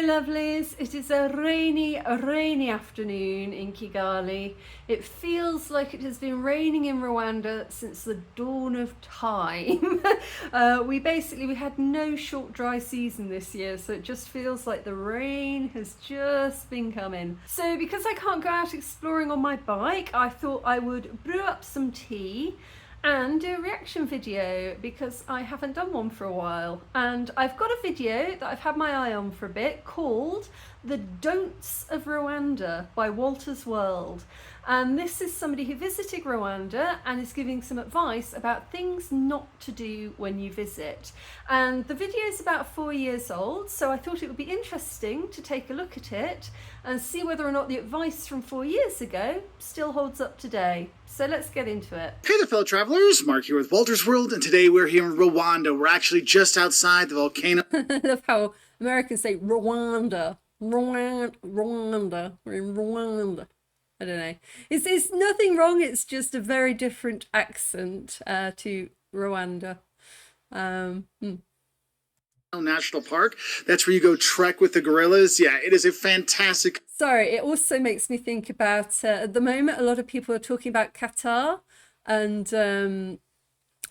lovelies. It is a rainy afternoon in Kigali. It feels like it has been raining in Rwanda since the dawn of time. We had no short dry season this year, so it just feels like the rain has just been coming. So because I can't go out exploring on my bike, I thought I would brew up some tea and do a reaction video because I haven't done one for a while. And I've got a video that I've had my eye on for a bit called The Don'ts of Rwanda by Wolters World. And this is somebody who visited Rwanda and is giving some advice about things not to do when you visit. And the video is about 4 years old, so I thought it would be interesting to take a look at it and see whether or not the advice from 4 years ago still holds up today. So let's get into it. Hey there, fellow travelers. Mark here with Wolters World, and today we're here in Rwanda. We're actually just outside the volcano. I love how Americans say Rwanda. Rwanda. We're in Rwanda. I don't know. It's nothing wrong. It's just a very different accent to Rwanda. National Park. That's where you go trek with the gorillas. Yeah, it is a fantastic. Sorry, it also makes me think about at the moment a lot of people are talking about Qatar, and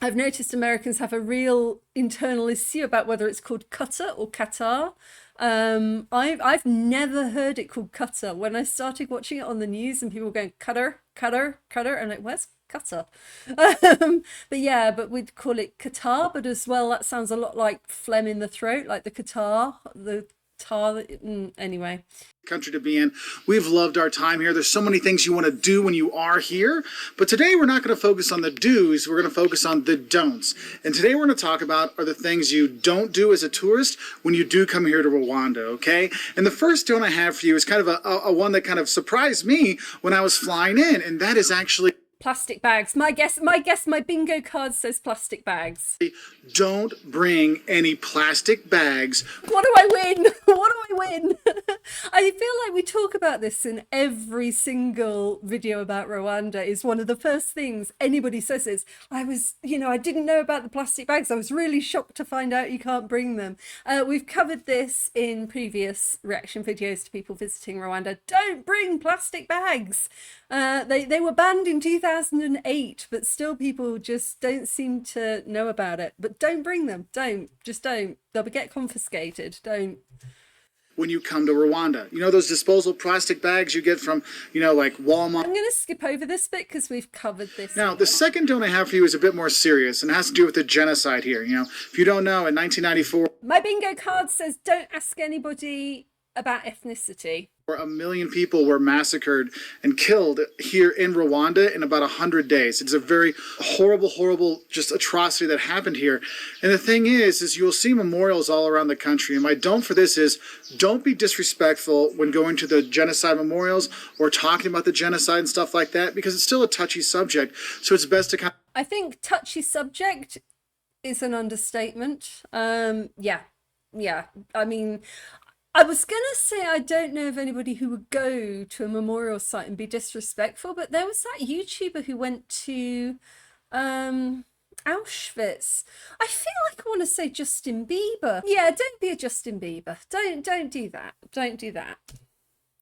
I've noticed Americans have a real internal issue about whether it's called Qatar or Qatar. I've never heard it called Qatar. When I started watching it on the news and people were going Qatar, Qatar, Qatar, I'm like, where's Qatar? But we'd call it Qatar, but as well that sounds a lot like phlegm in the throat, like the Qatar, the tar. Anyway. Country to be in. We've loved our time here. There's so many things you want to do when you are here, but today we're not going to focus on the do's. We're going to focus on the don'ts. And today we're going to talk about are the things you don't do as a tourist when you do come here to Rwanda, okay? And the first don't I have for you is kind of a one that kind of surprised me when I was flying in, and that is actually plastic bags. My bingo card says plastic bags. Don't bring any plastic bags. What do I win? What do I win? I feel like we talk about this in every single video about Rwanda. Is one of the first things anybody says is, I didn't know about the plastic bags. I was really shocked to find out you can't bring them. We've covered this in previous reaction videos to people visiting Rwanda. Don't bring plastic bags. They were banned in 2008, but still people just don't seem to know about it. But don't bring them. Don't. They'll get confiscated. Don't. When you come to Rwanda, you know those disposable plastic bags you get from, like Walmart. I'm going to skip over this bit because we've covered this. Now, the second don't I have for you is a bit more serious and has to do with the genocide here. If you don't know, in 1994, my bingo card says don't ask anybody about ethnicity. 1 million people were massacred and killed here in Rwanda in about 100 days. It's a very horrible, just atrocity that happened here. And the thing is you'll see memorials all around the country. And my don't for this is don't be disrespectful when going to the genocide memorials or talking about the genocide and stuff like that, because it's still a touchy subject. So it's best to I think touchy subject is an understatement. Yeah. I mean, I was going to say I don't know of anybody who would go to a memorial site and be disrespectful, but there was that YouTuber who went to Auschwitz. I feel like I want to say Justin Bieber. Yeah, don't be a Justin Bieber. Don't do that. Don't do that.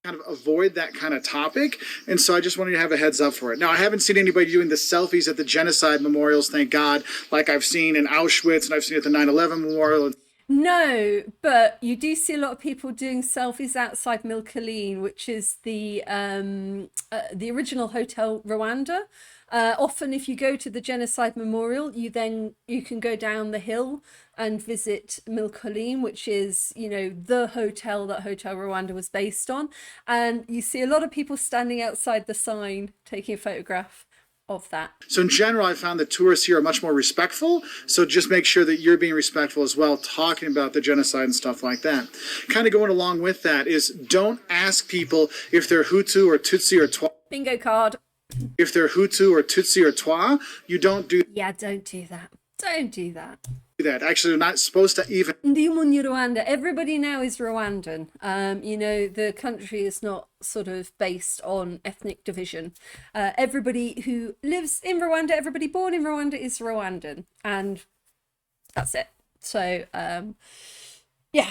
Kind of avoid that kind of topic, and so I just wanted to have a heads up for it. Now, I haven't seen anybody doing the selfies at the genocide memorials, thank God, like I've seen in Auschwitz and I've seen at the 9/11 memorial. No, but you do see a lot of people doing selfies outside Milkaline, which is the original Hotel Rwanda. Often if you go to the Genocide Memorial, you can go down the hill and visit Milkaline, which is, the hotel that Hotel Rwanda was based on. And you see a lot of people standing outside the sign taking a photograph of that. So in general, I found that tourists here are much more respectful. So just make sure that you're being respectful as well, talking about the genocide and stuff like that. Kind of going along with that is don't ask people if they're Hutu or Tutsi or Twa. Bingo card. If they're Hutu or Tutsi or Twa, you don't do. Yeah, don't do that. Don't do that. That actually you're not supposed to even. Rwanda. Everybody now is Rwandan. The country is not sort of based on ethnic division. Everybody who lives in Rwanda, everybody born in Rwanda is Rwandan, and that's it. So yeah,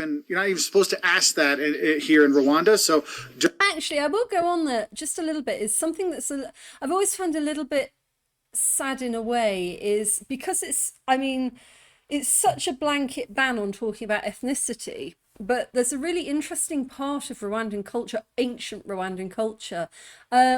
And you're not even supposed to ask that here in Rwanda. So Actually, I will go on there just a little bit. Is something that's I've always found a little bit sad in a way, is because I mean, it's such a blanket ban on talking about ethnicity. But there's a really interesting part of Rwandan culture, ancient Rwandan culture,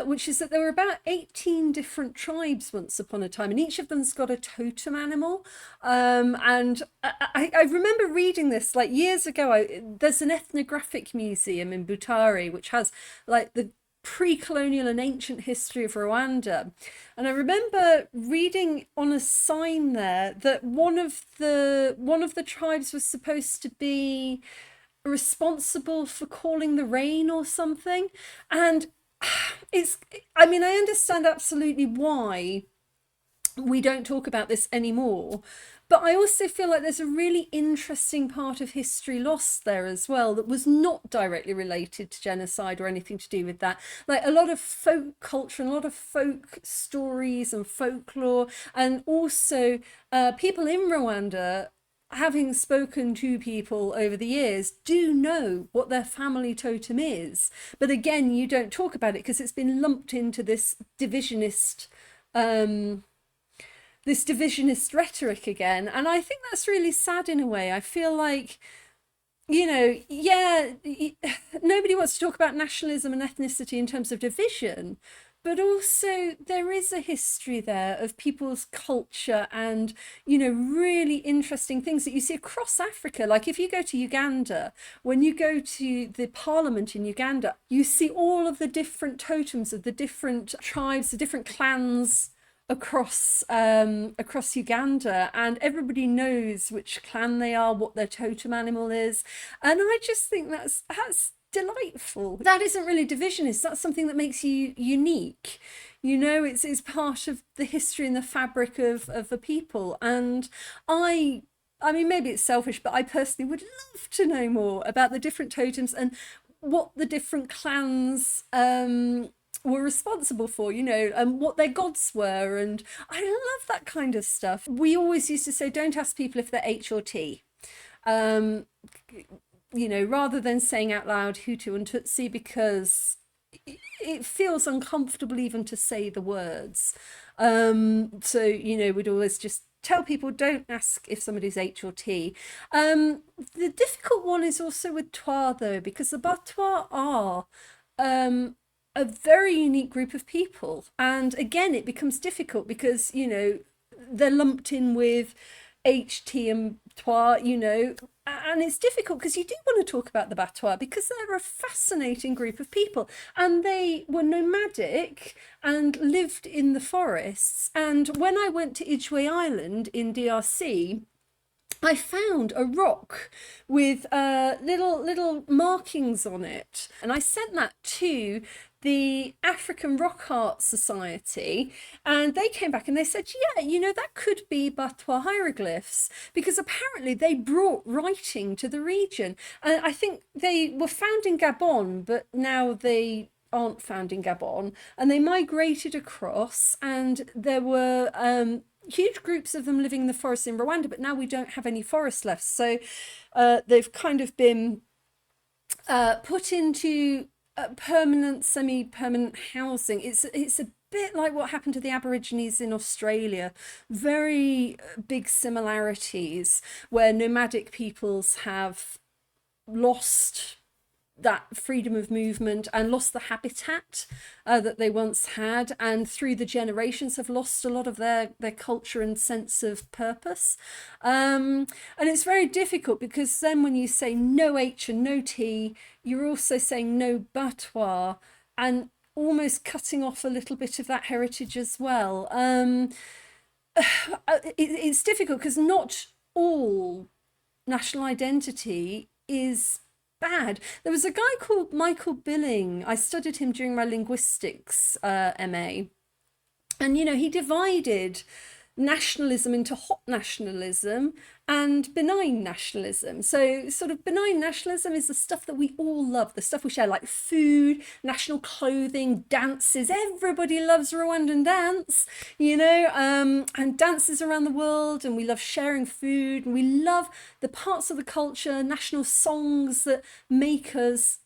which is that there were about 18 different tribes once upon a time, and each of them's got a totem animal. And I remember reading this like years ago. There's an ethnographic museum in Butare, which has like the pre-colonial and ancient history of Rwanda. And I remember reading on a sign there that one of the tribes was supposed to be responsible for calling the rain or something. And I mean, I understand absolutely why we don't talk about this anymore. But I also feel like there's a really interesting part of history lost there as well that was not directly related to genocide or anything to do with that. Like a lot of folk culture and a lot of folk stories and folklore, and also people in Rwanda, having spoken to people over the years, do know what their family totem is. But again, you don't talk about it because it's been lumped into this divisionist rhetoric again. And I think that's really sad in a way. I feel like, you know, yeah, nobody wants to talk about nationalism and ethnicity in terms of division, but also there is a history there of people's culture and, you know, really interesting things that you see across Africa. Like if you go to Uganda, when you go to the parliament in Uganda, you see all of the different totems of the different tribes, the different clans across Uganda, and everybody knows which clan they are, what their totem animal is. And I just think that's delightful. That isn't really divisionist. That's something that makes you unique. You know, it's part of the history and the fabric of the people. And I mean, maybe it's selfish, but I personally would love to know more about the different totems and what the different clans were responsible for, you know, and what their gods were. And I love that kind of stuff. We always used to say, don't ask people if they're H or T. You know, rather than saying out loud Hutu and Tutsi, because it feels uncomfortable even to say the words. So, you know, we'd always just tell people, don't ask if somebody's H or T. The difficult one is also with Twa, though, because the Batwa are a very unique group of people. And again, it becomes difficult because, you know, they're lumped in with HT and Twa, you know, and it's difficult because you do want to talk about the Batwa because they're a fascinating group of people, and they were nomadic and lived in the forests. And when I went to Ijwe Island in DRC, I found a rock with little markings on it, and I sent that to the African Rock Art Society, and they came back and they said, yeah, you know, that could be Batwa hieroglyphs, because apparently they brought writing to the region. And I think they were found in Gabon, but now they aren't found in Gabon, and they migrated across, and there were huge groups of them living in the forest in Rwanda, but now we don't have any forest left. So they've kind of been put into permanent, semi-permanent housing. It's a bit like what happened to the Aborigines in Australia. Very big similarities where nomadic peoples have lost that freedom of movement and lost the habitat that they once had, and through the generations have lost a lot of their culture and sense of purpose. And it's very difficult because then when you say no H and no T, you're also saying no Batwa, and almost cutting off a little bit of that heritage as well. It's difficult because not all national identity is bad. There was a guy called Michael Billing. I studied him during my linguistics MA, and you know, he divided nationalism into hot nationalism and benign nationalism. So sort of benign nationalism is the stuff that we all love, the stuff we share, like food, national clothing, dances. Everybody loves Rwandan dance, and dances around the world, and we love sharing food, and we love the parts of the culture, national songs that make us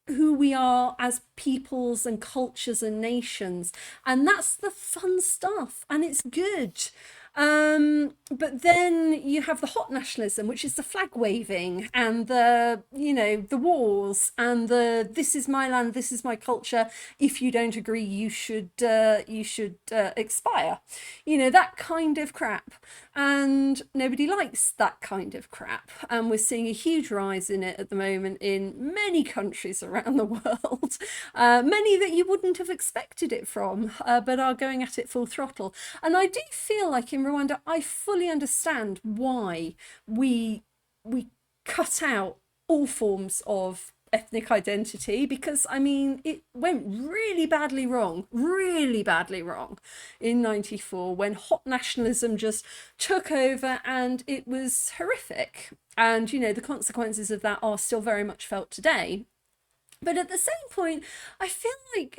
who we are as peoples and cultures and nations, and that's the fun stuff, and it's good. But then you have the hot nationalism, which is the flag waving and the wars and the this is my land, this is my culture. If you don't agree, you should expire. That kind of crap, and nobody likes that kind of crap. And we're seeing a huge rise in it at the moment in many countries around the world, many that you wouldn't have expected it from, but are going at it full throttle. And I do feel like in Rwanda, I fully understand why we cut out all forms of ethnic identity, because I mean it went really badly wrong in 94 when hot nationalism just took over, and it was horrific, and the consequences of that are still very much felt today. But at the same point, I feel like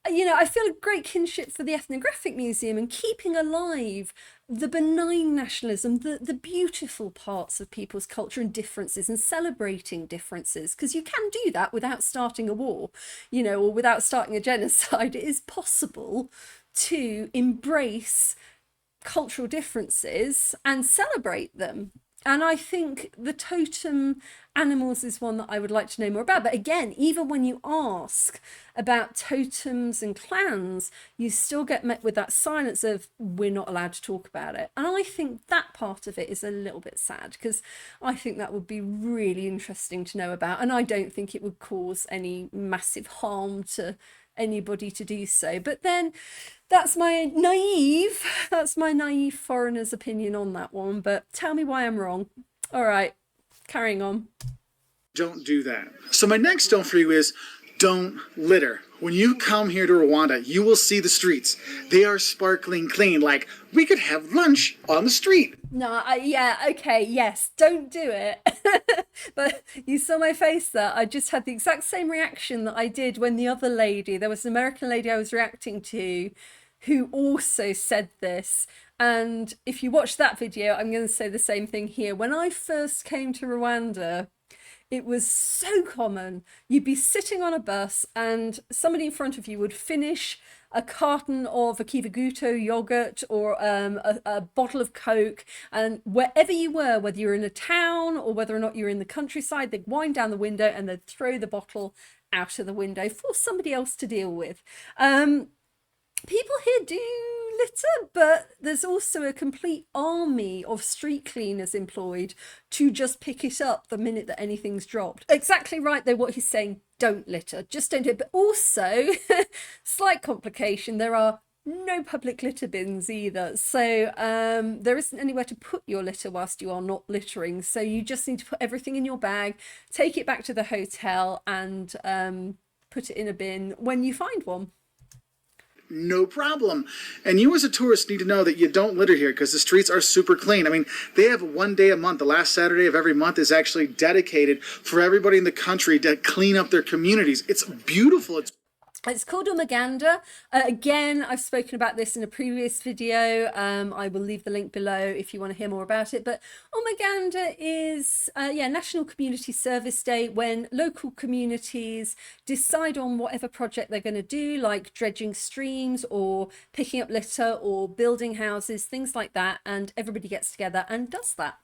I feel a great kinship for the Ethnographic Museum and keeping alive the benign nationalism, the beautiful parts of people's culture and differences, and celebrating differences, because you can do that without starting a war, or without starting a genocide. It is possible to embrace cultural differences and celebrate them. And I think the totem animals is one that I would like to know more about. But again, even when you ask about totems and clans, you still get met with that silence of we're not allowed to talk about it. And I think that part of it is a little bit sad, because I think that would be really interesting to know about. And I don't think it would cause any massive harm to anybody to do so. But then that's my naive foreigner's opinion on that one. But tell me why I'm wrong. All right, carrying on. Don't do that. So my next don't for you is don't litter. When you come here to Rwanda, you will see the streets. They are sparkling clean. Like, we could have lunch on the street. No, yeah, okay, yes, don't do it. But you saw my face there. I just had the exact same reaction that I did when the other lady, there was an American lady I was reacting to, who also said this. And if you watch that video, I'm going to say the same thing here. When I first came to Rwanda, it was so common. You'd be sitting on a bus and somebody in front of you would finish a carton of a Kivuguto yogurt or a bottle of Coke, and wherever you were, whether you're in a town or whether or not you're in the countryside, they'd wind down the window and they'd throw the bottle out of the window for somebody else to deal with. People here do litter, but there's also a complete army of street cleaners employed to just pick it up the minute that anything's dropped. Exactly right though, what he's saying, don't litter, just don't do it. But also, slight complication, there are no public litter bins either. So there isn't anywhere to put your litter whilst you are not littering. So you just need to put everything in your bag, take it back to the hotel and put it in a bin when you find one. No problem. And you as a tourist need to know that you don't litter here because the streets are super clean. I mean, they have one day a month. The last Saturday of every month is actually dedicated for everybody in the country to clean up their communities. It's beautiful. It's called Umaganda. Again, I've spoken about this in a previous video. I will leave the link below if you want to hear more about it. But Umaganda is, National Community Service Day, when local communities decide on whatever project they're going to do, like dredging streams or picking up litter or building houses, things like that. And everybody gets together and does that.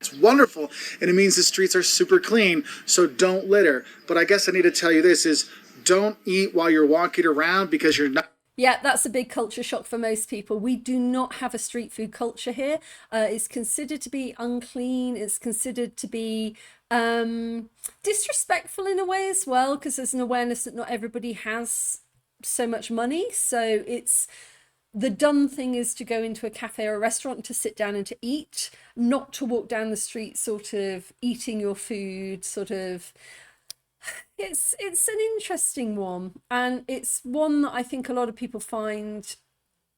It's wonderful. And it means the streets are super clean. So don't litter. But I guess I need to tell you this is, don't eat while you're walking around because you're not. Yeah, that's a big culture shock for most people. We do not have a street food culture here. It's considered to be unclean. It's considered to be disrespectful in a way as well, because there's an awareness that not everybody has so much money. So it's the done thing is to go into a cafe or a restaurant and to sit down and to eat, not to walk down the street sort of eating your food, sort of. It's an interesting one, and it's one that I think a lot of people find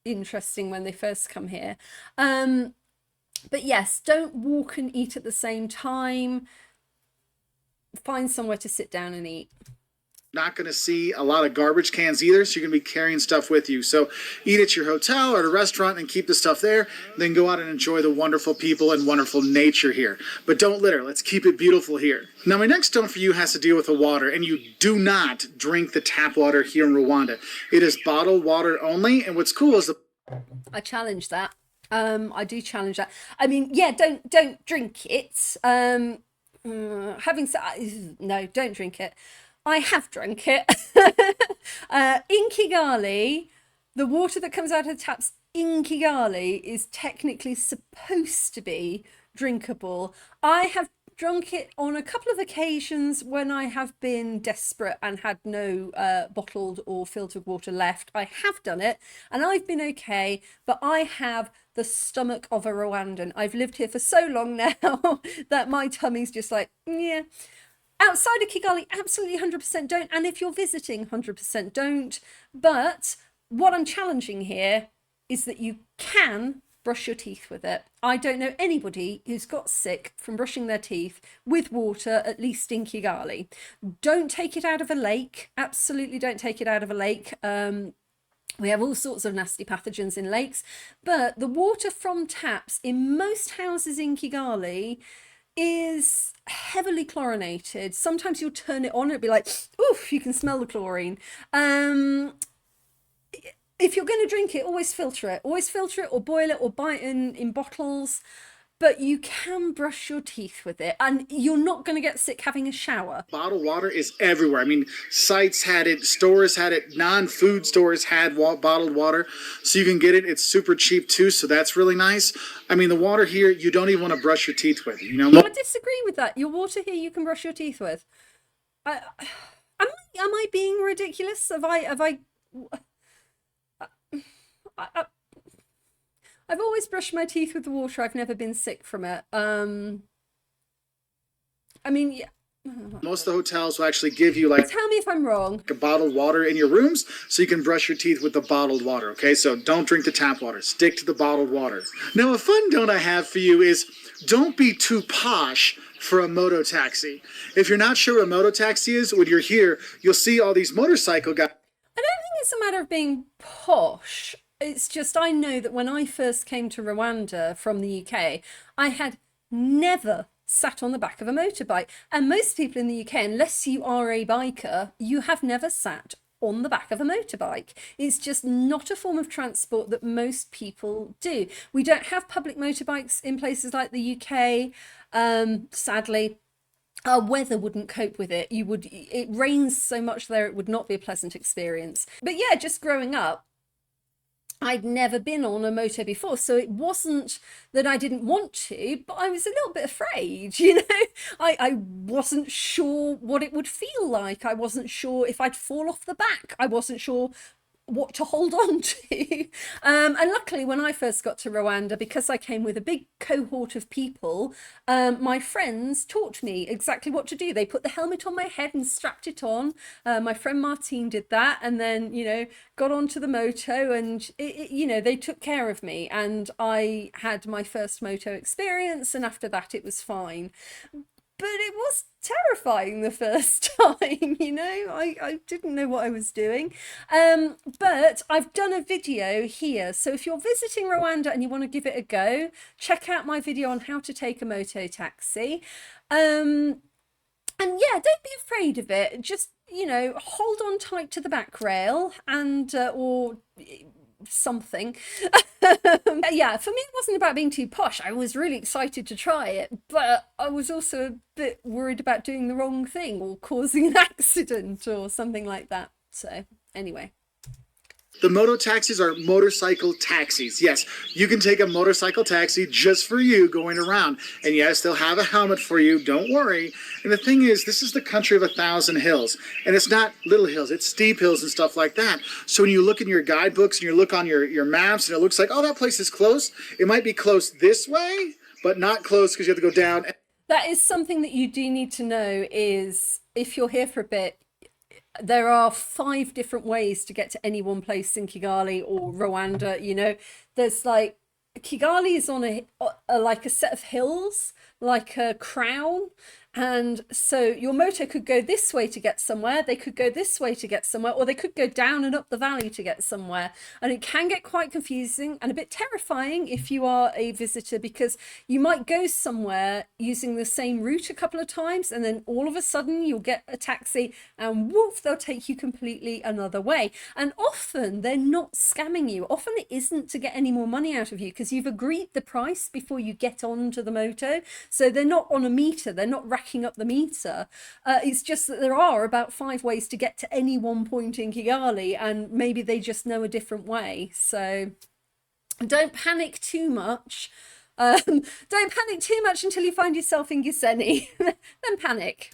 interesting when they first come here. But yes, don't walk and eat at the same time. Find somewhere to sit down and eat. Not going to see a lot of garbage cans either, so you're going to be carrying stuff with you. So eat at your hotel or at a restaurant and keep the stuff there, then go out and enjoy the wonderful people and wonderful nature here. But don't litter. Let's keep it beautiful here. Now, my next don't for you has to deal with the water, and you do not drink the tap water here in Rwanda. It is bottled water only, and what's cool is I challenge that. I do challenge that. I mean, yeah, don't drink it. Having said, no, don't drink it. I have drunk it. In Kigali, the water that comes out of the taps in Kigali is technically supposed to be drinkable. I have drunk it on a couple of occasions when I have been desperate and had no bottled or filtered water left. I have done it and I've been okay, but I have the stomach of a Rwandan. I've lived here for so long now that my tummy's just like, yeah. Outside of Kigali, absolutely 100% don't. And if you're visiting, 100% don't. But what I'm challenging here is that you can brush your teeth with it. I don't know anybody who's got sick from brushing their teeth with water, at least in Kigali. Don't take it out of a lake. Absolutely don't take it out of a lake. We have all sorts of nasty pathogens in lakes. But the water from taps in most houses in Kigali is heavily chlorinated. Sometimes you'll turn it on and it'll be like, oof, you can smell the chlorine. If you're going to drink it, always filter it. Always filter it or boil it or buy it in bottles. But you can brush your teeth with it and you're not going to get sick having a shower. Bottled water is everywhere. I mean, sites had it, stores had it, non-food stores had bottled water. So you can get it. It's super cheap too, so that's really nice. I mean, the water here, you don't even want to brush your teeth with. You know? I disagree with that. Your water here you can brush your teeth with. Am I being ridiculous? I've always brushed my teeth with the water. I've never been sick from it. I mean, yeah. Most of the hotels will actually give you like, tell me if I'm wrong, a bottled water in your rooms so you can brush your teeth with the bottled water. Okay, so don't drink the tap water. Stick to the bottled water. Now, a fun don't I have for you is don't be too posh for a Moto Taxi. If you're not sure what a Moto Taxi is, when you're here, you'll see all these motorcycle guys. I don't think it's a matter of being posh. It's just I know that when I first came to Rwanda from the UK, I had never sat on the back of a motorbike. And most people in the UK, unless you are a biker, you have never sat on the back of a motorbike. It's just not a form of transport that most people do. We don't have public motorbikes in places like the UK. Sadly, our weather wouldn't cope with it. It rains so much there, it would not be a pleasant experience. But yeah, just growing up, I'd never been on a moto before, so it wasn't that I didn't want to, but I was a little bit afraid, you know? I wasn't sure what it would feel like. I wasn't sure if I'd fall off the back. I wasn't sure what to hold on to. And luckily, when I first got to Rwanda, because I came with a big cohort of people, my friends taught me exactly what to do. They put the helmet on my head and strapped it on. My friend Martine did that, and then, you know, got onto the moto, and you know, they took care of me, and I had my first moto experience, and after that it was fine. But it was terrifying the first time, you know, I didn't know what I was doing. But I've done a video here. So if you're visiting Rwanda and you want to give it a go, check out my video on how to take a Moto Taxi. And yeah, don't be afraid of it. Just, you know, hold on tight to the back rail and, or something. Yeah, for me it wasn't about being too posh. I was really excited to try it, but I was also a bit worried about doing the wrong thing or causing an accident or something like that. So anyway, the Moto Taxis are motorcycle taxis. Yes, you can take a motorcycle taxi just for you going around. And yes, they'll have a helmet for you, don't worry. And the thing is, this is the country of 1,000 hills. And it's not little hills, it's steep hills and stuff like that. So when you look in your guidebooks and you look on your maps and it looks like, oh, that place is close, it might be close this way, but not close because you have to go down. That is something that you do need to know is if you're here for a bit, there are 5 different ways to get to any one place in Kigali or Rwanda. There's like Kigali is on like a set of hills, like a crown. And so your moto could go this way to get somewhere, they could go this way to get somewhere, or they could go down and up the valley to get somewhere. And it can get quite confusing and a bit terrifying if you are a visitor, because you might go somewhere using the same route a couple of times, and then all of a sudden you'll get a taxi and woof, they'll take you completely another way. And often they're not scamming you. Often it isn't to get any more money out of you, because you've agreed the price before you get onto the moto. So they're not on a meter, they're not racking up the meter. It's just that there are about 5 ways to get to any one point in Kigali, and maybe they just know a different way. So don't panic too much. Don't panic too much until you find yourself in Gisenyi. Then panic.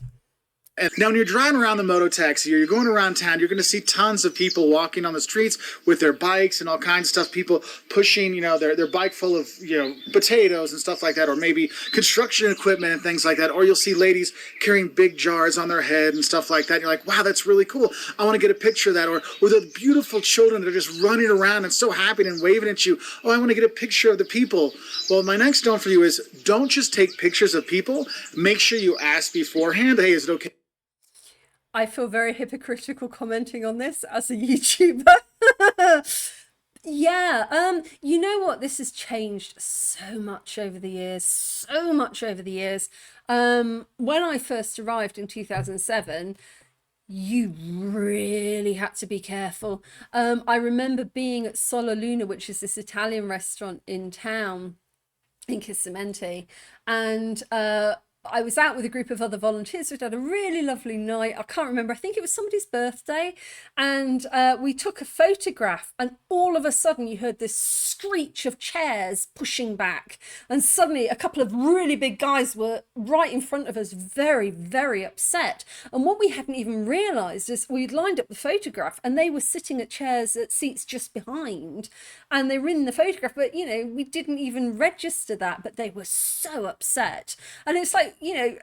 And now, when you're driving around the Moto Taxi or you're going around town, you're going to see tons of people walking on the streets with their bikes and all kinds of stuff. People pushing, their bike full of, potatoes and stuff like that, or maybe construction equipment and things like that. Or you'll see ladies carrying big jars on their head and stuff like that. And you're like, wow, that's really cool. I want to get a picture of that. Or the beautiful children that are just running around and so happy and waving at you. Oh, I want to get a picture of the people. Well, my next note for you is, don't just take pictures of people. Make sure you ask beforehand, hey, is it okay? I feel very hypocritical commenting on this as a YouTuber. Yeah, you know what? This has changed so much over the years, so much over the years. When I first arrived in 2007, you really had to be careful. I remember being at Solo Luna, which is this Italian restaurant in town, in Kisimenti, and I was out with a group of other volunteers. We'd had a really lovely night. I can't remember. I think it was somebody's birthday. And we took a photograph, and all of a sudden you heard this screech of chairs pushing back. And suddenly a couple of really big guys were right in front of us, very, very upset. And what we hadn't even realized is we'd lined up the photograph and they were sitting at seats just behind. And they were in the photograph, but, we didn't even register that, but they were so upset. And it's like, we're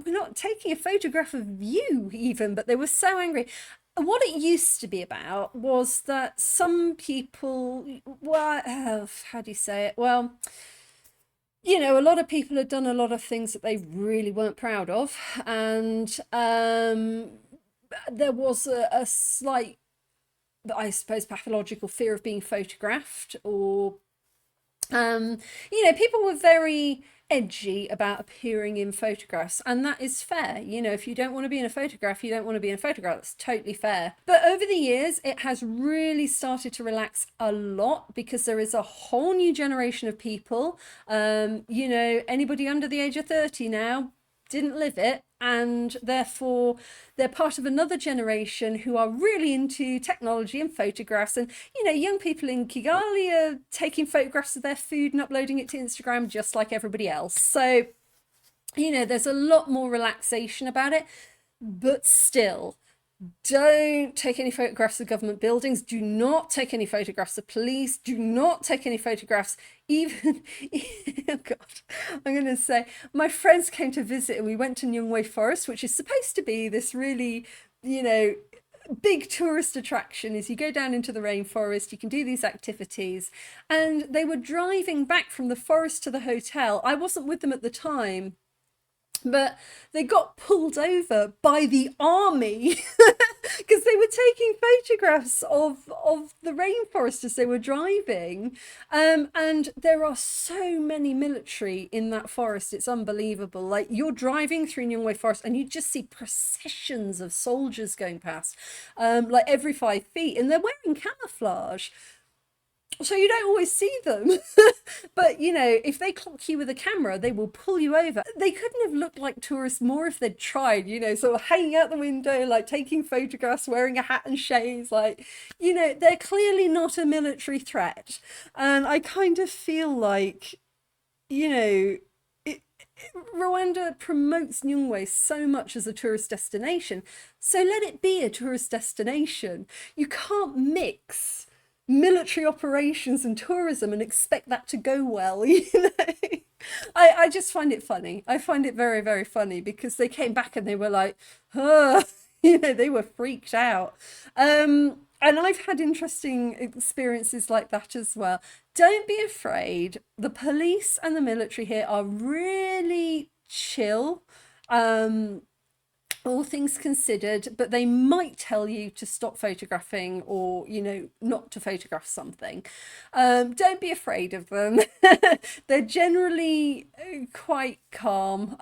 not taking a photograph of you even, but they were so angry. What it used to be about was that some people, well, how do you say it? Well, a lot of people had done a lot of things that they really weren't proud of. And there was a slight, I suppose, pathological fear of being photographed, or, people were very edgy about appearing in photographs, and that is fair. If you don't want to be in a photograph, you don't want to be in a photograph. That's totally fair. But over the years, it has really started to relax a lot, because there is a whole new generation of people. Anybody under the age of 30 now didn't live it, and therefore they're part of another generation who are really into technology and photographs. And young people in Kigali are taking photographs of their food and uploading it to Instagram just like everybody else. So there's a lot more relaxation about it, but still, don't take any photographs of government buildings. Do not take any photographs of police. Do not take any photographs even oh God, I'm going to say, my friends came to visit and we went to Nyungwe Forest, which is supposed to be this really, big tourist attraction. Is you go down into the rainforest, you can do these activities. And they were driving back from the forest to the hotel. I wasn't with them at the time, but they got pulled over by the army because they were taking photographs of the rainforest as they were driving. And there are so many military in that forest. It's unbelievable. Like, you're driving through Nyungwe Forest and you just see processions of soldiers going past, like every 5 feet, and they're wearing camouflage. So you don't always see them. But, if they clock you with a camera, they will pull you over. They couldn't have looked like tourists more if they'd tried, sort of hanging out the window, like taking photographs, wearing a hat and shades. Like, they're clearly not a military threat. And I kind of feel like, Rwanda promotes Nyungwe so much as a tourist destination. So let it be a tourist destination. You can't mix military operations and tourism and expect that to go well. I just find it funny. I find it very, very funny, because they came back and they were like, They were freaked out. And I've had interesting experiences like that as well. Don't be afraid. The police and the military here are really chill. All things considered, but they might tell you to stop photographing or, not to photograph something. Don't be afraid of them. They're generally quite calm.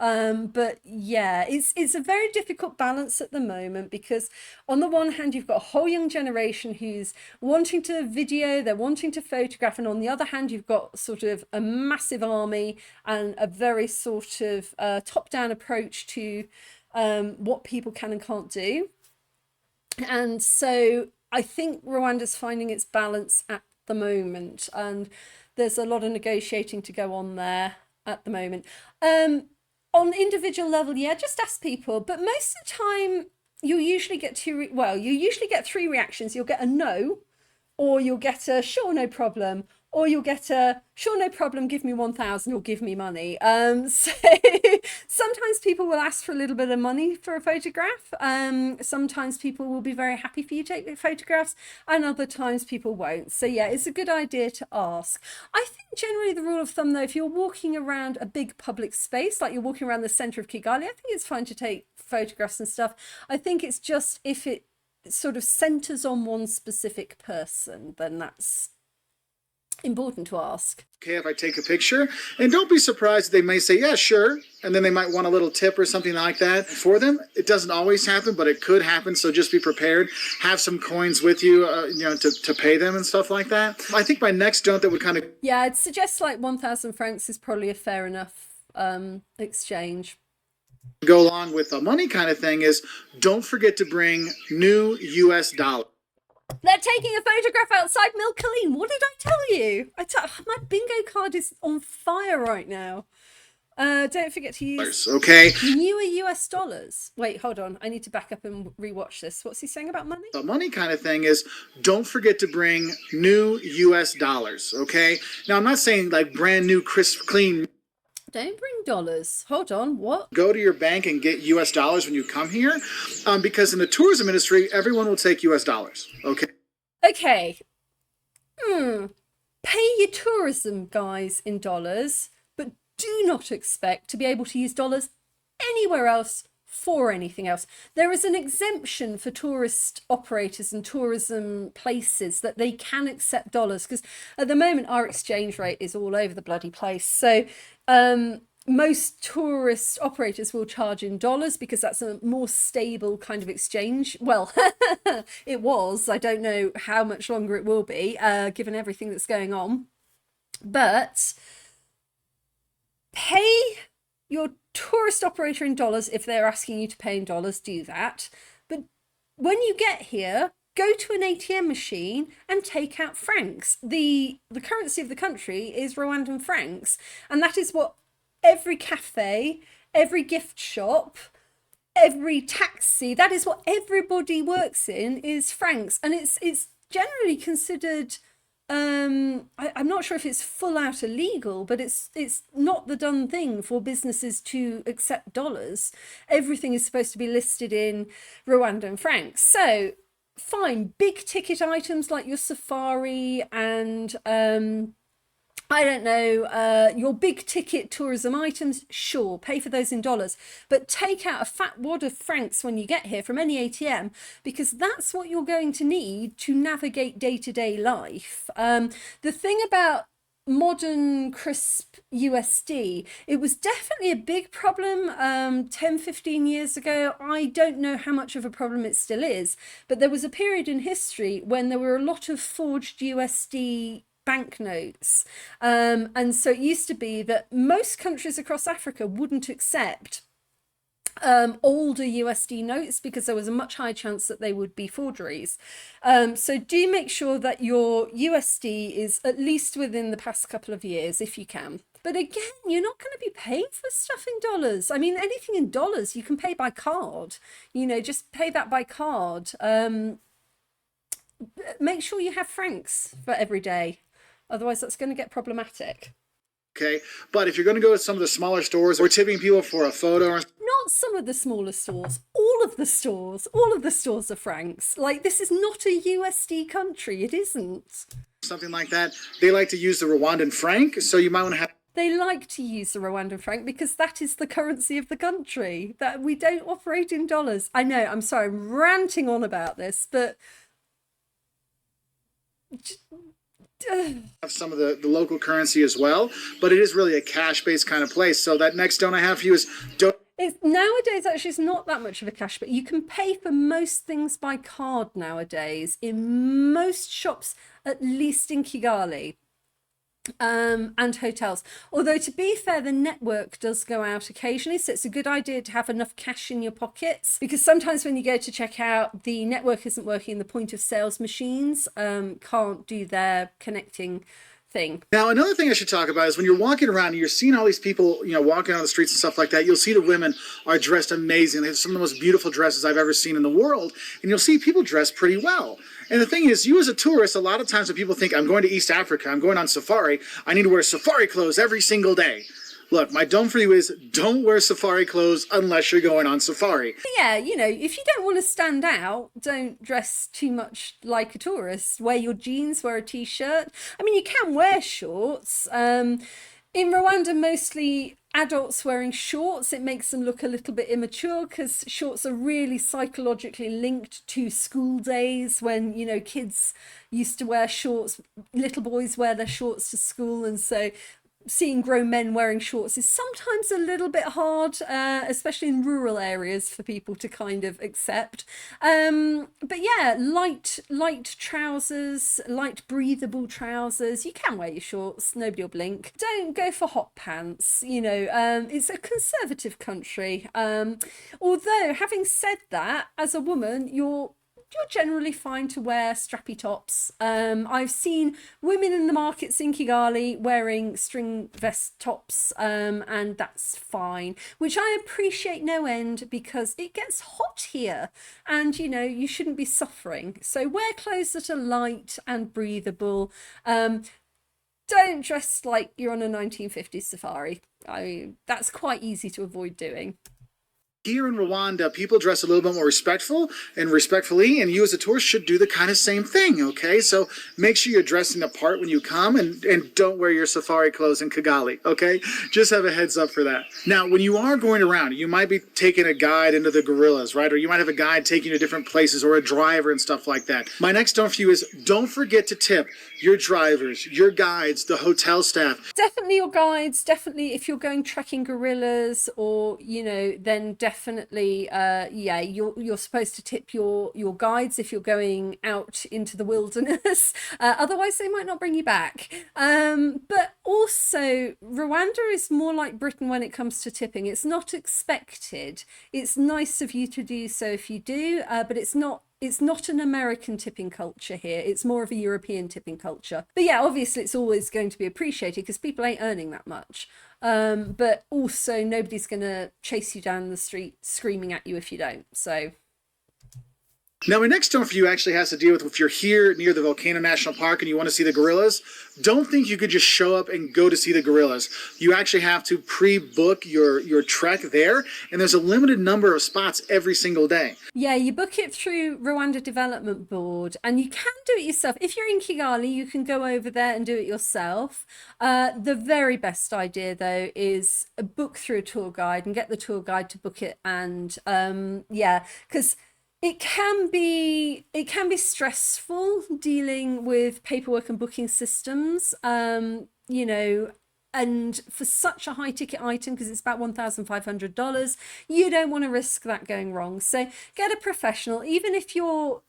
But yeah, it's a very difficult balance at the moment, because on the one hand, you've got a whole young generation who's wanting to video, they're wanting to photograph. And on the other hand, you've got sort of a massive army and a very sort of top-down approach to what people can and can't do. And so I think Rwanda's finding its balance at the moment, and there's a lot of negotiating to go on there at the moment. On individual level, yeah, just ask people, but most of the time you'll usually get you usually get three reactions. You'll get a no, or you'll get a sure, no problem, or you'll get a sure, no problem, give me 1,000 or give me money. So sometimes people will ask for a little bit of money for a photograph. Sometimes people will be very happy for you to take photographs, and other times people won't. So yeah, it's a good idea to ask. I think generally the rule of thumb, though, if you're walking around a big public space, like you're walking around the center of Kigali, I think it's fine to take photographs and stuff. I think it's just if it sort of centers on one specific person, then that's important to ask. Okay, if I take a picture, and don't be surprised, they may say, yeah, sure, and then they might want a little tip or something like that for them. It doesn't always happen, but it could happen, so just be prepared. Have some coins with you, to pay them and stuff like that. I think my next don't that would kind of... Yeah, I'd suggest like 1,000 francs is probably a fair enough exchange. Go along with the money kind of thing is, don't forget to bring new US dollars. They're taking a photograph outside Milkaline. What did I tell you? My bingo card is on fire right now. Don't forget to use newer US dollars. Wait, hold on. I need to back up and rewatch this. What's he saying about money? The money kind of thing is, don't forget to bring new US dollars, okay? Now, I'm not saying like brand new, crisp, clean... Don't bring dollars. Hold on, what? Go to your bank and get US dollars when you come here, because in the tourism industry, everyone will take US dollars, okay? Okay. Pay your tourism guys in dollars, but do not expect to be able to use dollars anywhere else for anything else. There is an exemption for tourist operators and tourism places that they can accept dollars, because at the moment our exchange rate is all over the bloody place. So most tourist operators will charge in dollars because that's a more stable kind of exchange. Well, it was. I don't know how much longer it will be, given everything that's going on. But pay your tourist operator in dollars. If they're asking you to pay in dollars, do that. But when you get here, go to an ATM machine and take out francs. The currency of the country is Rwandan francs, and that is what every cafe, every gift shop, every taxi, that is what everybody works in, is francs. And it's generally considered, I'm not sure if it's full out illegal, but it's not the done thing for businesses to accept dollars. Everything is supposed to be listed in Rwandan francs. So fine, big ticket items like your safari and I don't know, your big ticket tourism items, sure, pay for those in dollars, but take out a fat wad of francs when you get here from any ATM, because that's what you're going to need to navigate day-to-day life. The thing about modern crisp USD, it was definitely a big problem 10, 15 years ago. I don't know how much of a problem it still is, but there was a period in history when there were a lot of forged USD banknotes, and so it used to be that most countries across Africa wouldn't accept older USD notes because there was a much higher chance that they would be forgeries. So do make sure that your USD is at least within the past couple of years if you can. But again, you're not going to be paying for stuff in dollars. I mean, anything in dollars you can pay by card, just pay that by card. Make sure you have francs for every day. Otherwise, that's going to get problematic. Okay, but if you're going to go to some of the smaller stores, we're tipping people for a photo. Not some of the smaller stores, all all of the stores are francs. Like, this is not a USD country. It isn't. Something like that. They like to use the Rwandan franc, so you might want to have. They like to use the Rwandan franc because that is the currency of the country. That we don't operate in dollars. I know, I'm sorry, I'm ranting on about this, but have some of the local currency as well, but it is really a cash-based kind of place. So that next don't I have for you is don't. Nowadays, actually, it's not that much of a cash, but you can pay for most things by card nowadays in most shops, at least in Kigali. And hotels. Although, to be fair, the network does go out occasionally, so it's a good idea to have enough cash in your pockets, because sometimes when you go to check out, the network isn't working, the point of sales machines can't do their connecting thing. Now, another thing I should talk about is when you're walking around and you're seeing all these people, walking on the streets and stuff like that, you'll see the women are dressed amazing. They have some of the most beautiful dresses I've ever seen in the world, and you'll see people dressed pretty well. And the thing is, you as a tourist, a lot of times when people think, I'm going to East Africa, I'm going on safari, I need to wear safari clothes every single day. Look, my dome for you is don't wear safari clothes unless you're going on safari. Yeah, if you don't want to stand out, don't dress too much like a tourist. Wear your jeans, wear a t-shirt. I mean, you can wear shorts. In Rwanda, mostly adults wearing shorts. It makes them look a little bit immature because shorts are really psychologically linked to school days when, kids used to wear shorts. Little boys wear their shorts to school, and so seeing grown men wearing shorts is sometimes a little bit hard, especially in rural areas, for people to kind of accept. But yeah, light trousers, light breathable trousers. You can wear your shorts, nobody will blink. Don't go for hot pants. It's a conservative country. Although, having said that, as a woman, you're generally fine to wear strappy tops. I've seen women in the markets in Kigali wearing string vest tops, and that's fine, which I appreciate no end because it gets hot here and, you shouldn't be suffering. So wear clothes that are light and breathable. Don't dress like you're on a 1950s safari. That's quite easy to avoid doing. Here in Rwanda, people dress a little bit more respectfully, and you as a tourist should do the kind of same thing, okay? So make sure you're dressing the part when you come, and don't wear your safari clothes in Kigali, okay? Just have a heads up for that. Now, when you are going around, you might be taking a guide into the gorillas, right? Or you might have a guide taking you to different places, or a driver and stuff like that. My next don't for you is don't forget to tip your drivers, your guides, the hotel staff. Definitely your guides, definitely if you're going trekking gorillas, or, then definitely, you're supposed to tip your guides if you're going out into the wilderness. Otherwise, they might not bring you back. But also, Rwanda is more like Britain when it comes to tipping. It's not expected. It's nice of you to do so if you do, but it's not an American tipping culture here. It's more of a European tipping culture. But yeah, obviously it's always going to be appreciated because people ain't earning that much. But also nobody's going to chase you down the street screaming at you if you don't. So. Now, my next don't for you actually has to deal with if you're here near the Volcano National Park and you want to see the gorillas, don't think you could just show up and go to see the gorillas. You actually have to pre-book your trek there, and there's a limited number of spots every single day. Yeah, you book it through Rwanda Development Board, and you can do it yourself. If you're in Kigali, you can go over there and do it yourself. The very best idea, though, is book through a tour guide and get the tour guide to book it. And because it can be stressful dealing with paperwork and booking systems, and for such a high ticket item, because it's about $1,500, you don't want to risk that going wrong. So get a professional. Even if you're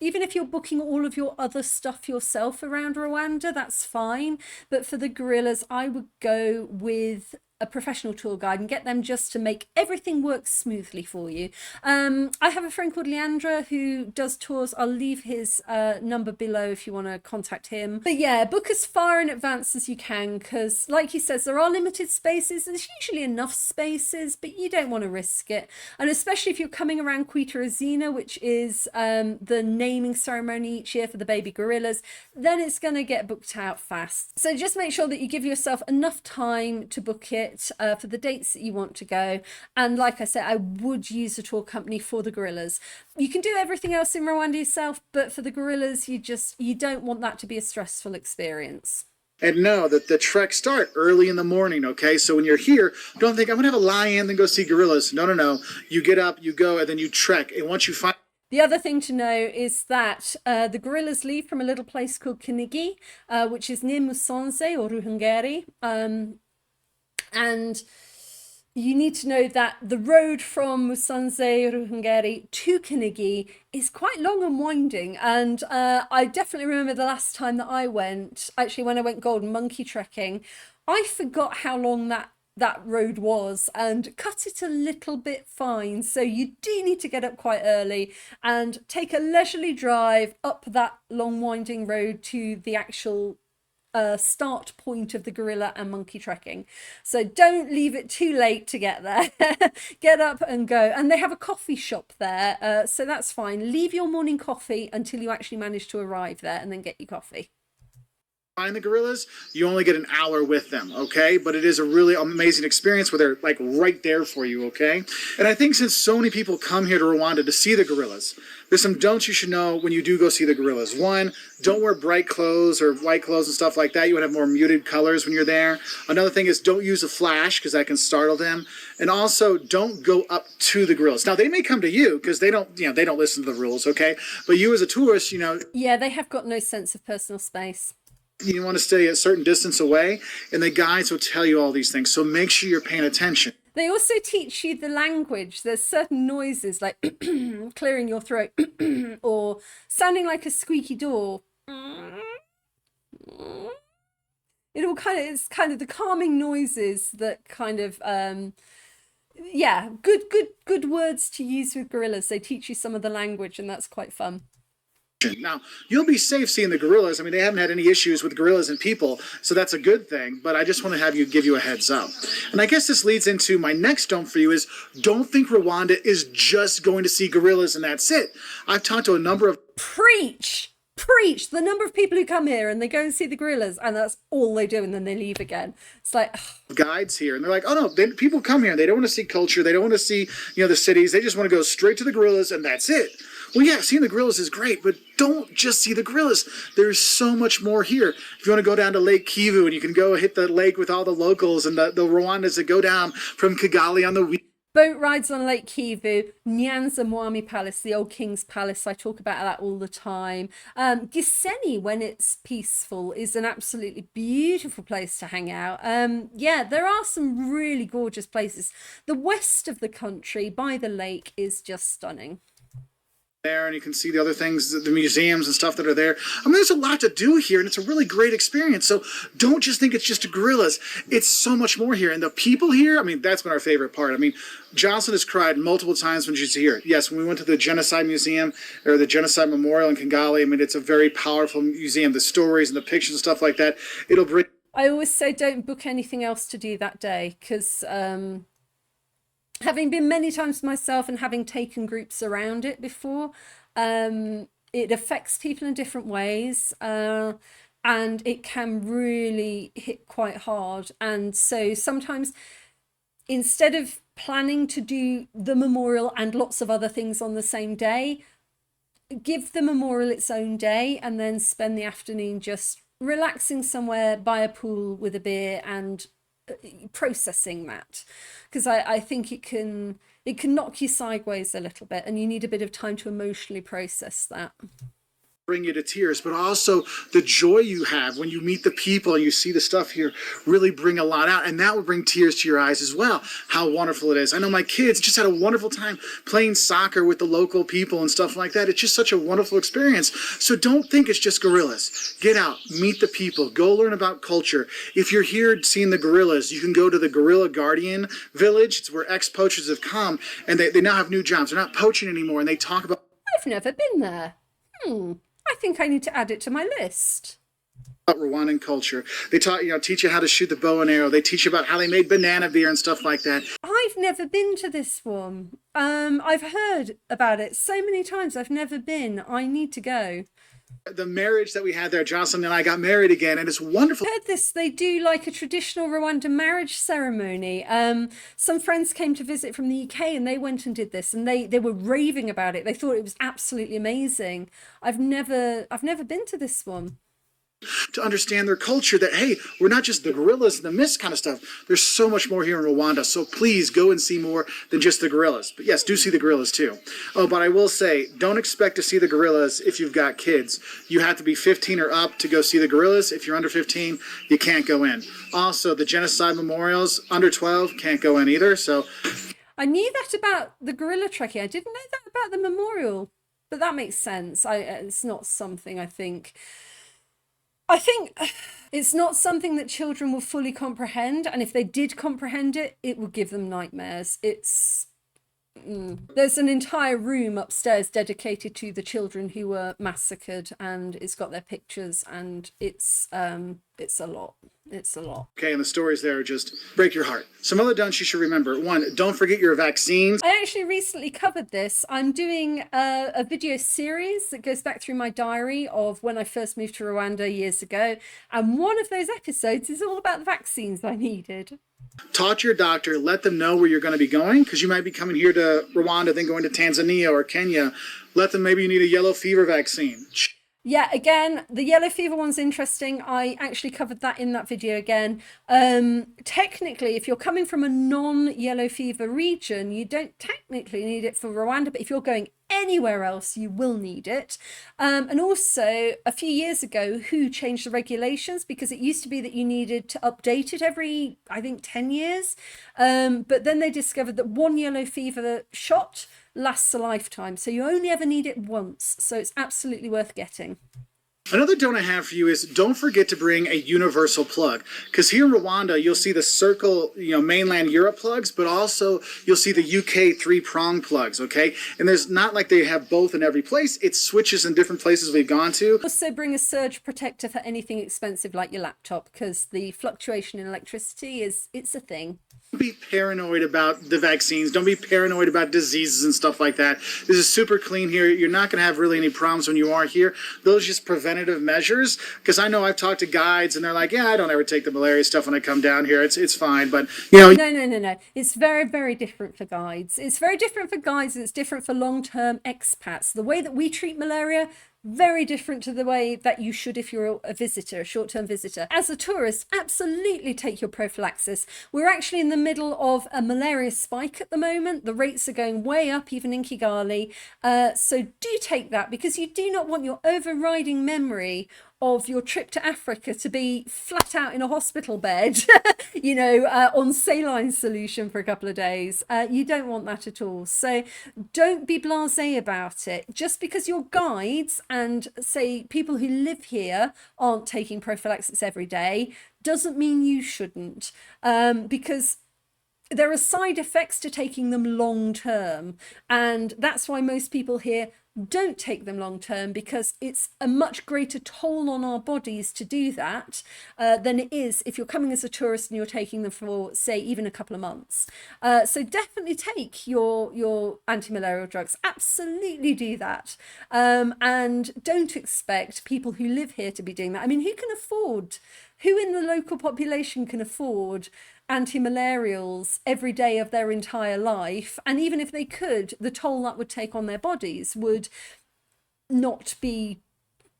booking all of your other stuff yourself around Rwanda, that's fine. But for the gorillas, I would go with a professional tour guide and get them just to make everything work smoothly for you. I have a friend called Leandra who does tours. I'll leave his number below if you want to contact him. But yeah, book as far in advance as you can, because like he says, there are limited spaces. There's usually enough spaces, but you don't want to risk it. And especially if you're coming around Kwitazina, which is the naming ceremony each year for the baby gorillas, then it's going to get booked out fast. So just make sure that you give yourself enough time to book it. it for the dates that you want to go. And like I said, I would use a tour company for the gorillas. You can do everything else in Rwanda yourself, but for the gorillas, you don't want that to be a stressful experience. And know that the treks start early in the morning, okay? So when you're here, don't think, I'm going to have a lie-in, then go see gorillas. No, no, no. You get up, you go, and then you trek. And once you find... The other thing to know is that the gorillas leave from a little place called Kinigi, which is near Musanze or Ruhengeri. And you need to know that the road from Musanze, Ruhengeri to Kinigi is quite long and winding. And I definitely remember the last time that I went, actually when I went golden monkey trekking, I forgot how long that road was and cut it a little bit fine. So you do need to get up quite early and take a leisurely drive up that long winding road to the actual start point of the gorilla and monkey trekking. So don't leave it too late to get there. Get up and go. And they have a coffee shop there, so that's fine. Leave your morning coffee until you actually manage to arrive there and then get your coffee. Find the gorillas, you only get an hour with them, okay? But it is a really amazing experience where they're like right there for you, okay? And I think since so many people come here to Rwanda to see the gorillas, there's some don'ts you should know when you do go see the gorillas. One, don't wear bright clothes or white clothes and stuff like that. You want to have more muted colors when you're there. Another thing is don't use a flash because that can startle them. And also don't go up to the gorillas. Now they may come to you because they don't listen to the rules, okay? But you as a tourist, yeah, they have got no sense of personal space. You want to stay a certain distance away, and the guides will tell you all these things. So make sure you're paying attention. They also teach you the language. There's certain noises like clearing your throat or sounding like a squeaky door. It's kind of the calming noises that kind of good words to use with gorillas. They teach you some of the language, and that's quite fun. Now, you'll be safe seeing the gorillas. I mean, they haven't had any issues with gorillas and people, so that's a good thing. But I just want to give you a heads up. And I guess this leads into my next don't for you is don't think Rwanda is just going to see gorillas and that's it. I've talked to a number of... Preach! The number of people who come here and they go and see the gorillas and that's all they do and then they leave again. It's like... guides here and they're like, oh no, people come here and they don't want to see culture. They don't want to see, the cities. They just want to go straight to the gorillas and that's it. Well, yeah, seeing the gorillas is great, but don't just see the gorillas. There's so much more here. If you want to go down to Lake Kivu and you can go hit the lake with all the locals and the Rwandans that go down from Kigali on the weekend. Boat rides on Lake Kivu, Nyanza Mwami Palace, the old King's Palace. I talk about that all the time. Gisenyi, when it's peaceful, is an absolutely beautiful place to hang out. Yeah, there are some really gorgeous places. The west of the country by the lake is just stunning. There, and you can see the other things, the museums and stuff that are there. I mean, there's a lot to do here, and it's a really great experience. So don't just think it's just gorillas. It's so much more here. And the people here, I mean, that's been our favorite part. I mean, Jocelyn has cried multiple times when she's here. Yes, when we went to the Genocide Museum, or the Genocide Memorial in Kigali, I mean, it's a very powerful museum. The stories and the pictures and stuff like that, it'll bring... I always say don't book anything else to do that day, because... having been many times myself and having taken groups around it before, it affects people in different ways and it can really hit quite hard. And so sometimes instead of planning to do the memorial and lots of other things on the same day, give the memorial its own day and then spend the afternoon just relaxing somewhere by a pool with a beer and processing that, because I think it can knock you sideways a little bit and you need a bit of time to emotionally process that. Bring you to tears, but also the joy you have when you meet the people and you see the stuff here really bring a lot out, and that will bring tears to your eyes as well. How wonderful it is. I know my kids just had a wonderful time playing soccer with the local people and stuff like that. It's just such a wonderful experience. So don't think it's just gorillas. Get out, meet the people, go learn about culture. If you're here seeing the gorillas, you can go to the Gorilla Guardian village. It's where ex-poachers have come and they now have new jobs. They're not poaching anymore, and they talk about... I've never been there. I think I need to add it to my list. Rwandan culture. They teach you how to shoot the bow and arrow. They teach you about how they made banana beer and stuff like that. I've never been to this one. I've heard about it so many times. I've never been. I need to go. The marriage that we had there, Jocelyn and I got married again, and it's wonderful. I heard this, they do like a traditional Rwandan marriage ceremony. Some friends came to visit from the UK and they went and did this, and they were raving about it. They thought it was absolutely amazing. I've never been to this one. To understand their culture, that hey, we're not just the gorillas and the mist kind of stuff. There's so much more here in Rwanda, so please go and see more than just the gorillas. But yes, do see the gorillas too. Oh, but I will say, don't expect to see the gorillas if you've got kids. You have to be 15 or up to go see the gorillas. If you're under 15, you can't go in. Also, the genocide memorials, under 12 can't go in either. So I knew that about the gorilla trekking. I didn't know that about the memorial, but that makes sense. It's not something I think it's not something that children will fully comprehend, and if they did comprehend it, it would give them nightmares. There's an entire room upstairs dedicated to the children who were massacred, and it's got their pictures, and it's a lot. It's a lot. Okay, and the stories there just break your heart. Some other don'ts you should remember. One, don't forget your vaccines. I actually recently covered this. I'm doing a video series that goes back through my diary of when I first moved to Rwanda years ago. And one of those episodes is all about the vaccines I needed. Talk to your doctor, let them know where you're going to be going, because you might be coming here to Rwanda, then going to Tanzania or Kenya. Let them maybe you need a yellow fever vaccine. Yeah, again, the yellow fever one's interesting. I actually covered that in that video again. Technically, if you're coming from a non-yellow fever region, you don't technically need it for Rwanda, but if you're going anywhere else, you will need it. And also, a few years ago, WHO changed the regulations because it used to be that you needed to update it every, I think, 10 years. But then they discovered that one yellow fever shot lasts a lifetime, so you only ever need it once, so it's absolutely worth getting. Another don't I have for you is don't forget to bring a universal plug, because here in Rwanda you'll see the circle, mainland Europe plugs, but also you'll see the UK 3-prong plugs, okay? And there's not like they have both in every place. It switches in different places we've gone to. Also bring a surge protector for anything expensive like your laptop, because the fluctuation in electricity it's a thing. Don't be paranoid about the vaccines. Don't be paranoid about diseases and stuff like that. This is super clean here. You're not going to have really any problems when you are here. Those are just preventative measures. Because I know I've talked to guides and they're like, yeah, I don't ever take the malaria stuff when I come down here. It's fine. But, No. It's very, very different for guides. It's very different for guides. It's different for long-term expats. The way that we treat malaria, very different to the way that you should if you're a visitor, a short-term visitor. As a tourist, absolutely take your prophylaxis. We're actually in the middle of a malaria spike at the moment. The rates are going way up, even in Kigali. So do take that, because you do not want your overriding memory of your trip to Africa to be flat out in a hospital bed, on saline solution for a couple of days. You don't want that at all. So don't be blasé about it. Just because your guides and, say, people who live here aren't taking prophylaxis every day doesn't mean you shouldn't, because there are side effects to taking them long term, and that's why most people here don't take them long term, because it's a much greater toll on our bodies to do that than it is if you're coming as a tourist and you're taking them for, say, even a couple of months. So definitely take your anti-malarial drugs. Absolutely do that. And don't expect people who live here to be doing that. I mean, who in the local population can afford anti-malarials every day of their entire life? And even if they could, the toll that would take on their bodies would not be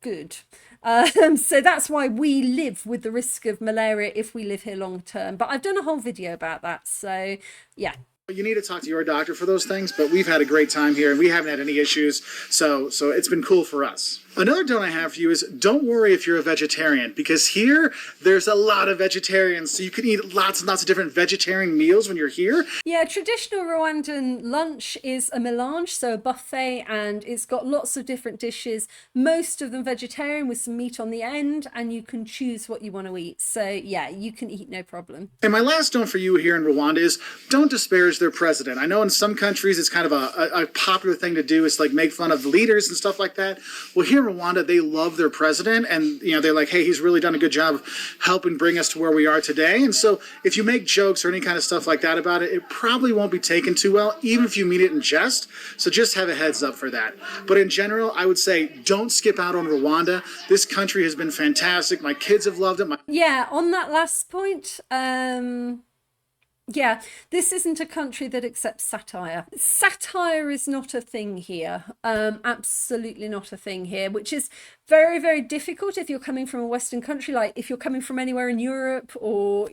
good. So that's why we live with the risk of malaria if we live here long term. But I've done a whole video about that. So yeah. You need to talk to your doctor for those things, but we've had a great time here and we haven't had any issues. So it's been cool for us. Another don't I have for you is don't worry if you're a vegetarian, because here there's a lot of vegetarians. So you can eat lots and lots of different vegetarian meals when you're here. Yeah, traditional Rwandan lunch is a melange, so a buffet, and it's got lots of different dishes, most of them vegetarian with some meat on the end, and you can choose what you want to eat. So yeah, you can eat no problem. And my last don't for you here in Rwanda is don't disparage their president. I know in some countries it's kind of a popular thing to do. It's like make fun of the leaders and stuff like that. Well, here in Rwanda, they love their president, and they're like, hey, he's really done a good job of helping bring us to where we are today. And so if you make jokes or any kind of stuff like that about it, it probably won't be taken too well, even if you mean it in jest. So just have a heads up for that. But in general, I would say don't skip out on Rwanda. This country has been fantastic. My kids have loved it. Yeah, on that last point, yeah, this isn't a country that accepts satire. Satire is not a thing here. Absolutely not a thing here, which is very, very difficult if you're coming from a Western country. Like if you're coming from anywhere in Europe or,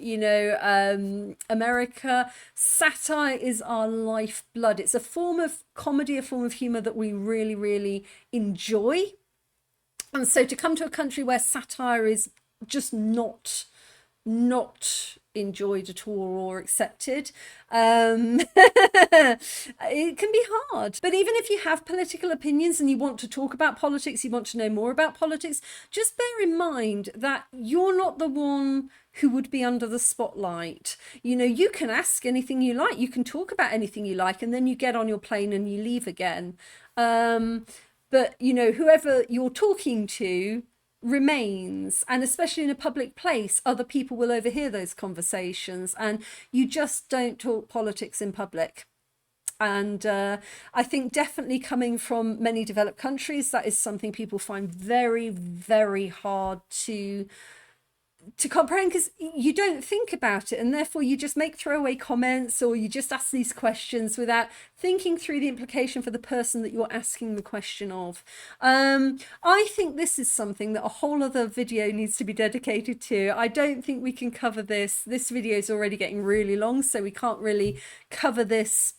America, satire is our lifeblood. It's a form of comedy, a form of humor that we really, really enjoy. And so to come to a country where satire is just not enjoyed at all or accepted, it can be hard. But even if you have political opinions and you want to talk about politics, you want to know more about politics, just bear in mind that you're not the one who would be under the spotlight. You can ask anything you like, you can talk about anything you like, and then you get on your plane and you leave again. But whoever you're talking to remains, and especially in a public place, other people will overhear those conversations, and you just don't talk politics in public. And I think definitely coming from many developed countries, that is something people find very, very hard to comprehend, because you don't think about it, and therefore you just make throwaway comments, or you just ask these questions without thinking through the implication for the person that you're asking the question of. I think this is something that a whole other video needs to be dedicated to. I don't think we can cover this. This video is already getting really long, so we can't really cover this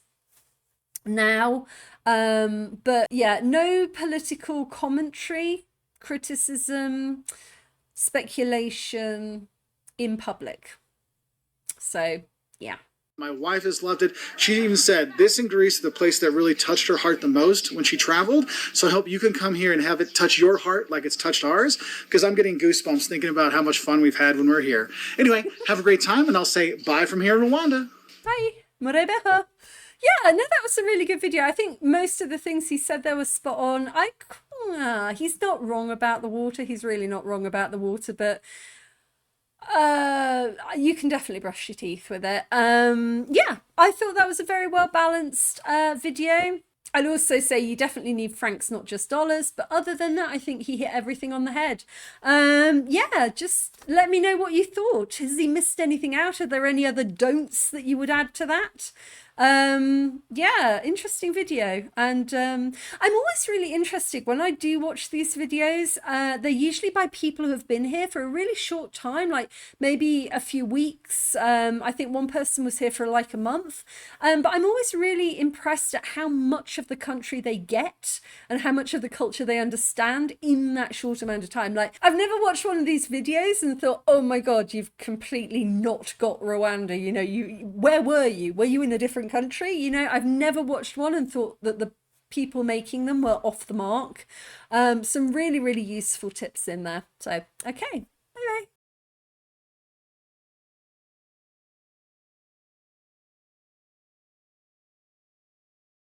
now. But yeah, no political commentary, criticism, speculation in public. So yeah. My wife has loved it. She even said this in Greece is the place that really touched her heart the most when she traveled. So I hope you can come here and have it touch your heart like it's touched ours, because I'm getting goosebumps thinking about how much fun we've had when we're here. Anyway, have a great time, and I'll say bye from here in Rwanda. Bye. Morebeha. Yeah, no, that was a really good video. I think most of the things he said there was spot on. He's not wrong about the water. He's really not wrong about the water, but you can definitely brush your teeth with it. Yeah, I thought that was a very well balanced video. I'd also say you definitely need francs, not just dollars. But other than that, I think he hit everything on the head. Yeah, just let me know what you thought. Has he missed anything out? Are there any other don'ts that you would add to that? Yeah, interesting video. And I'm always really interested when I do watch these videos. They're usually by people who have been here for a really short time, like maybe a few weeks. I think one person was here for like a month. But I'm always really impressed at how much of the country they get and how much of the culture they understand in that short amount of time. Like, I've never watched one of these videos and thought, oh my God, you've completely not got Rwanda. Where were you? Were you in a different country? I've never watched one and thought that the people making them were off the mark. Some really, really useful tips in there. So, okay.